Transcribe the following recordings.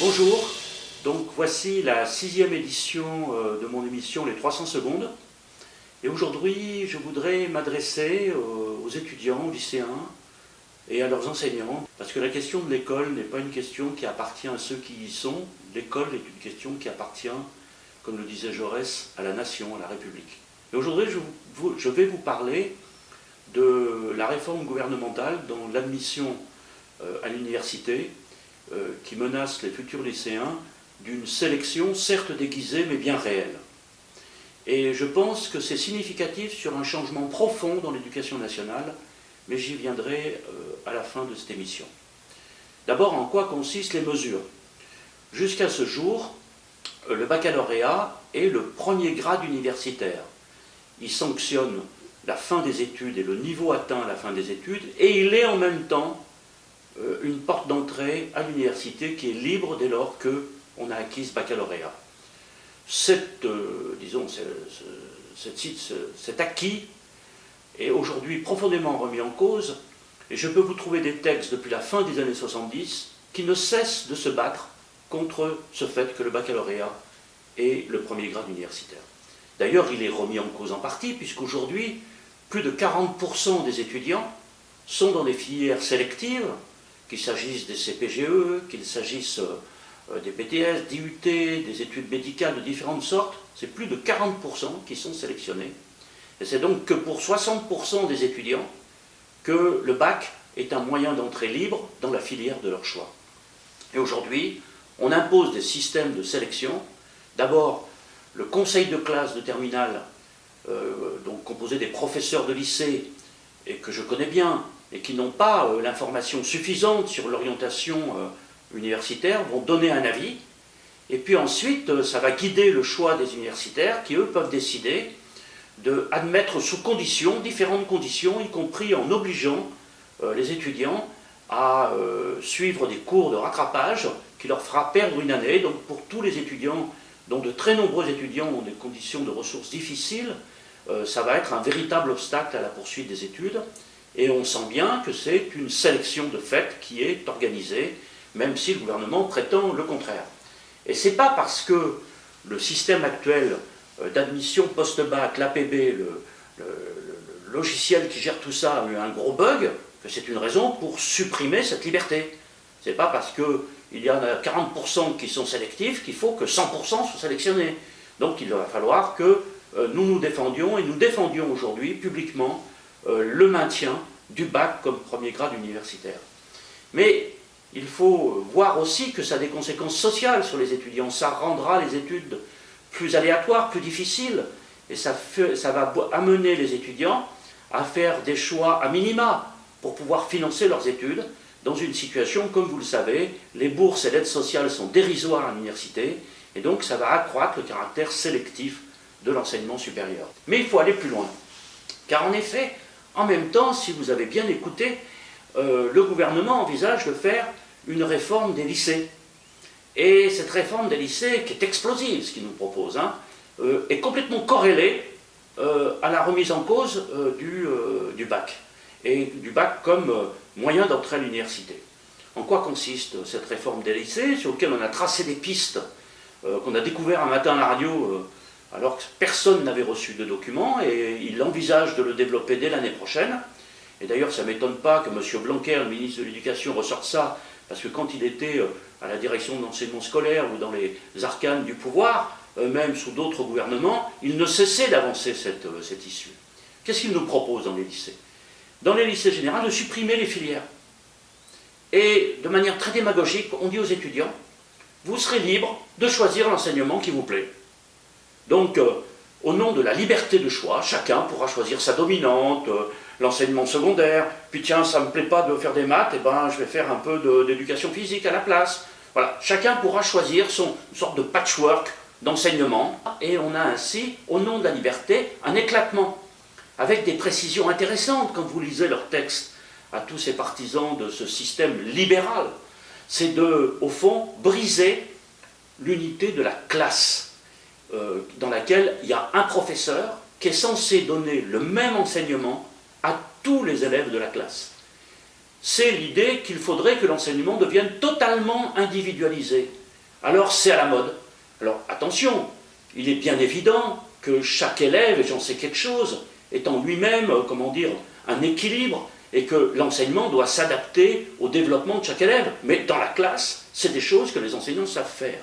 Bonjour, donc voici la 6e édition de mon émission Les 300 secondes. Et aujourd'hui, je voudrais m'adresser aux étudiants, aux lycéens et à leurs enseignants, parce que la question de l'école n'est pas une question qui appartient à ceux qui y sont. L'école est une question qui appartient, comme le disait Jaurès, à la nation, à la République. Et aujourd'hui, je vais vous parler de la réforme gouvernementale dans l'admission à l'université qui menace les futurs lycéens d'une sélection certes déguisée mais bien réelle. Et je pense que c'est significatif sur un changement profond dans l'éducation nationale, mais j'y viendrai à la fin de cette émission. D'abord, en quoi consistent les mesures? Jusqu'à ce jour, le baccalauréat est le premier grade universitaire. Il sanctionne la fin des études et le niveau atteint à la fin des études, et il est en même temps une porte d'entrée à l'université qui est libre dès lors qu'on a acquis ce baccalauréat. Cet acquis est aujourd'hui profondément remis en cause, et je peux vous trouver des textes depuis la fin des années 70 qui ne cessent de se battre contre ce fait que le baccalauréat est le premier grade universitaire. D'ailleurs, il est remis en cause en partie, puisqu'aujourd'hui, plus de 40% des étudiants sont dans des filières sélectives, qu'il s'agisse des CPGE, qu'il s'agisse des BTS, d'IUT, des études médicales de différentes sortes, c'est plus de 40% qui sont sélectionnés. Et c'est donc que pour 60% des étudiants que le bac est un moyen d'entrée libre dans la filière de leur choix. Et aujourd'hui, on impose des systèmes de sélection. D'abord, le conseil de classe de terminale, donc composé des professeurs de lycée, et que je connais bien, et qui n'ont pas l'information suffisante sur l'orientation universitaire, vont donner un avis, et puis ensuite, ça va guider le choix des universitaires, qui eux peuvent décider d'admettre sous conditions, différentes conditions, y compris en obligeant les étudiants à suivre des cours de rattrapage qui leur fera perdre une année. Donc pour tous les étudiants, dont de très nombreux étudiants ont des conditions de ressources difficiles, ça va être un véritable obstacle à la poursuite des études. Et on sent bien que c'est une sélection de fait qui est organisée, même si le gouvernement prétend le contraire. Et c'est pas parce que le système actuel d'admission post-bac, l'APB, le logiciel qui gère tout ça, a eu un gros bug, que c'est une raison pour supprimer cette liberté. C'est pas parce qu'il y en a 40% qui sont sélectifs qu'il faut que 100% soient sélectionnés. Donc il va falloir que nous nous défendions, et nous défendions aujourd'hui publiquement le maintien du bac comme premier grade universitaire. Mais il faut voir aussi que ça a des conséquences sociales sur les étudiants. Ça rendra les études plus aléatoires, plus difficiles, et ça va amener les étudiants à faire des choix à minima pour pouvoir financer leurs études dans une situation, comme vous le savez, les bourses et l'aide sociale sont dérisoires à l'université, et donc ça va accroître le caractère sélectif de l'enseignement supérieur. Mais il faut aller plus loin, car en effet, en même temps, si vous avez bien écouté, le gouvernement envisage de faire une réforme des lycées. Et cette réforme des lycées, qui est explosive, ce qu'il nous propose, est complètement corrélée à la remise en cause du bac. Et du bac comme moyen d'entrer à l'université. En quoi consiste cette réforme des lycées, sur laquelle on a tracé des pistes qu'on a découvert un matin à la radio alors que personne n'avait reçu de documents, et il envisage de le développer dès l'année prochaine. Et d'ailleurs, ça ne m'étonne pas que M. Blanquer, le ministre de l'Éducation, ressorte ça, parce que quand il était à la direction de l'enseignement scolaire ou dans les arcanes du pouvoir, même sous d'autres gouvernements, il ne cessait d'avancer cette issue. Qu'est-ce qu'il nous propose dans les lycées? Dans les lycées généraux, de supprimer les filières. Et de manière très démagogique, on dit aux étudiants, vous serez libres de choisir l'enseignement qui vous plaît. Donc, au nom de la liberté de choix, chacun pourra choisir sa dominante, l'enseignement secondaire, puis tiens, ça ne me plaît pas de faire des maths, et ben je vais faire un peu d'éducation physique à la place. Voilà, chacun pourra choisir une sorte de patchwork d'enseignement, et on a ainsi, au nom de la liberté, un éclatement, avec des précisions intéressantes quand vous lisez leurs textes à tous ces partisans de ce système libéral. C'est au fond, briser l'unité de la classe, dans laquelle il y a un professeur qui est censé donner le même enseignement à tous les élèves de la classe. C'est l'idée qu'il faudrait que l'enseignement devienne totalement individualisé. alors c'est à la mode. Alors attention, il est bien évident que chaque élève, et j'en sais quelque chose, est en lui-même, comment dire, un équilibre, et que l'enseignement doit s'adapter au développement de chaque élève. Mais dans la classe, c'est des choses que les enseignants savent faire.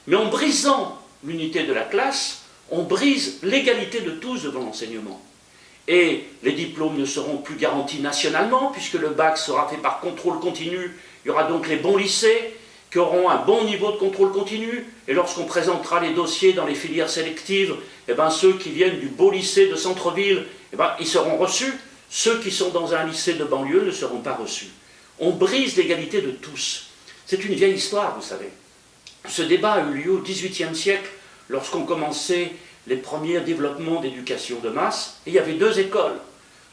Mais en brisant l'unité de la classe, on brise l'égalité de tous devant l'enseignement. Et les diplômes ne seront plus garantis nationalement, puisque le bac sera fait par contrôle continu. Il y aura donc les bons lycées qui auront un bon niveau de contrôle continu, et lorsqu'on présentera les dossiers dans les filières sélectives, eh ben, ceux qui viennent du beau lycée de centre-ville, eh ben, ils seront reçus. Ceux qui sont dans un lycée de banlieue ne seront pas reçus. On brise l'égalité de tous. C'est une vieille histoire, vous savez. Ce débat a eu lieu au XVIIIe siècle, lorsqu'on commençait les premiers développements d'éducation de masse, et il y avait deux écoles,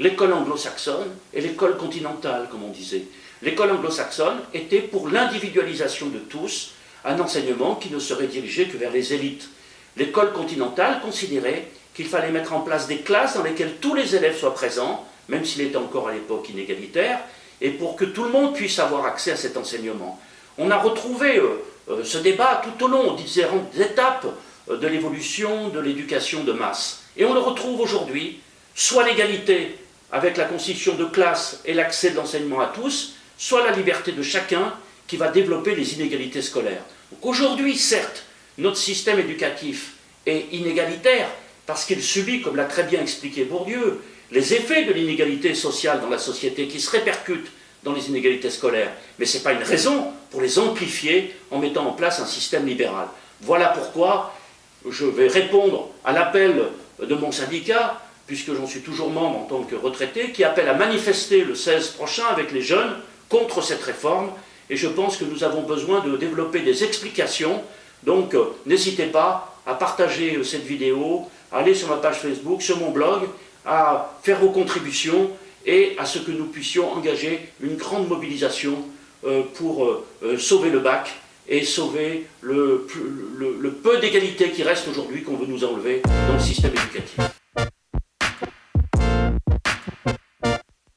l'école anglo-saxonne et l'école continentale, comme on disait. L'école anglo-saxonne était pour l'individualisation de tous, un enseignement qui ne serait dirigé que vers les élites. L'école continentale considérait qu'il fallait mettre en place des classes dans lesquelles tous les élèves soient présents, même s'il était encore à l'époque inégalitaire, et pour que tout le monde puisse avoir accès à cet enseignement. On a retrouvé ce débat tout au long, différentes étapes de l'évolution de l'éducation de masse. Et on le retrouve aujourd'hui, soit l'égalité avec la constitution de classes et l'accès de l'enseignement à tous, soit la liberté de chacun qui va développer les inégalités scolaires. Donc aujourd'hui, certes, notre système éducatif est inégalitaire parce qu'il subit, comme l'a très bien expliqué Bourdieu, les effets de l'inégalité sociale dans la société qui se répercutent dans les inégalités scolaires. Mais ce n'est pas une raison pour les amplifier en mettant en place un système libéral. Voilà pourquoi je vais répondre à l'appel de mon syndicat, puisque j'en suis toujours membre en tant que retraité, qui appelle à manifester le 16 prochain avec les jeunes contre cette réforme. Et je pense que nous avons besoin de développer des explications. Donc n'hésitez pas à partager cette vidéo, à aller sur ma page Facebook, sur mon blog, à faire vos contributions et à ce que nous puissions engager une grande mobilisation pour sauver le bac et sauver le peu d'égalité qui reste aujourd'hui qu'on veut nous enlever dans le système éducatif.